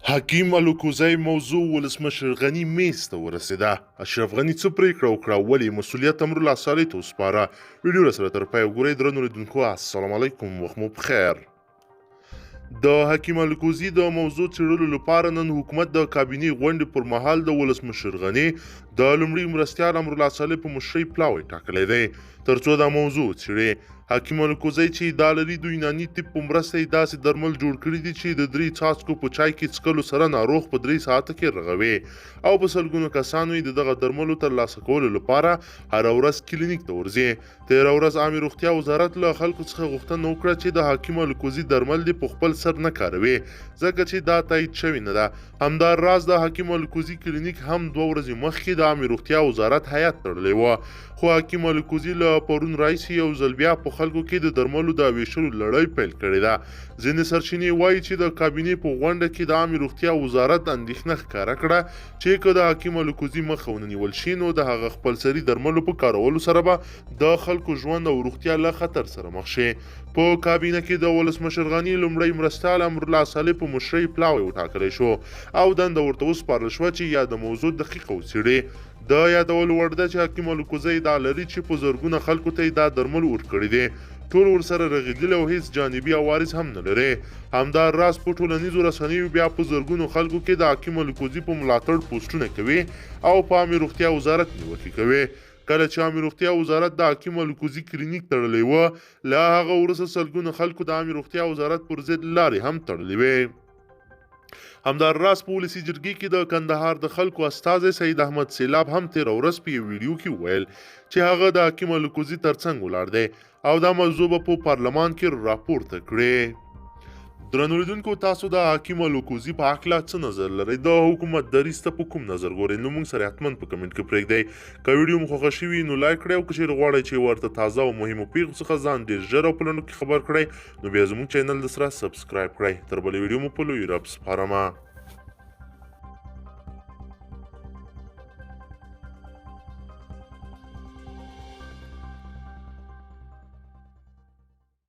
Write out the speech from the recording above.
حکیم الکوزی موضوع ولسمشر غني میز ته ورسېده. اشرف غني څه پرېکړه وکړه، ولې مسؤلیت امرالله صالح ته وسپاره؟ ویډیو راسره تر پایه وګورئ. درنو لیدونکو السلام علیکم، وخت مو بخیر. د حکیم الکوزي د موضوع څېړلو لپاره نن حکومت د کابینې غونډې پر مهال د ولسمشر غني د لومړي مرستیال امرالله صالح په مشرۍ پلاوی ټاکلی دی تر څو دا موضوع وڅېړي. حکیم الکوزی چې دا لري د یوناني طب په مرسته یې داسې درمل جوړ کړي دي چې د 3 څاڅکو په چای کې څښلو سره ناروغ په 3 ساعته کې رغوي او په سلګونو کسانو یې د دغه درملو ترلاسه کولو لپاره هره ورځ کلینیک ته ورځي. تېره ورځ عامې روغتیا وزارت له خلکو څخه غوښتنه وکړه چې د حکیم الکوزي درمل دې په خپل سر نه کاروي ځکه چې دا تایید شوي نه ده. همداراز د حکیم الکوزي کلینیک هم 2 ورځې مخکې د عامې روغتیا وزارت هیات تړلی و، خو حکیم الکوزي له پرون راهیسې یو ځل بیا په خلکو کې د درملو د ویشلو لړۍ پیل کړې ده. ځینې سرچینې وایي چې د کابینې په غونډه کې د عامې روغتیا وزارت اندېښنه ښکاره کړه چې که د حکیم الکوزي مخه ونه نیول شي نو د هغه خپلسري درملو په کارولو سره به د خلکو ژوند او روغتیا له خطر سره مخ شي. په کابینه کې د ولسمشر غني لومړی مرستیال امرالله صالح په مشرۍ پلاوی وټاکلی شو او دنده ورته وسپارل شوه چې یا د موضوع دقیقه وڅېړي. د یادولو وړ ده چې حکیم الکوزی دا لري چې په زرګونه خلکو ته یې دا درمل ورکړي دي، ټول ورسره رغېدلي او هیڅ جانبي عوارض هم نه لري. همداراز په ټولنیزو رسنیو بیا په زرګونو خلکو کې د حکیم الکوزي په ملاتړ پوسټونه کوي او په عامې روغتیا وزارت نیوکې کوي. کله چې عامې روغتیا وزارت د حکیم الکوزي کلینیک تړلی و، له هغه وروسته سلګونو خلکو د عامې روغتیا وزارت پر ضد لارې هم تړلې وې. همداراز په ولسي جرګې کې د کندهار د خلکو استازی سید احمد سیلاب هم تېره ورځ په یو ویډیو کې وویل چې هغه د حکیم الکوزي ترڅنګ ولاړ دی او دا موضوع به په پارلمان کې راپورته کړي. درنو لیدونکو، تاسو د حکیم الکوزي په هکله څه نظر لرئ؟ د حکومت دریځ ته په کوم نظر ګورئ؟ نو موږ سره حتماً په کمنټ کې پرېږدئ. که ویډیو مو خوښه شوي نو لایک کړئ او که چیرې غواړئ چې ورته تازه او مهمو پیښو څخه ځان ډېر ژر او په لنډو کې خبر کړئ نو بیا زموږ چینل د سره سبسکرایب کړئ. تر بلې ویډیو مو په لوی رب سپارمه.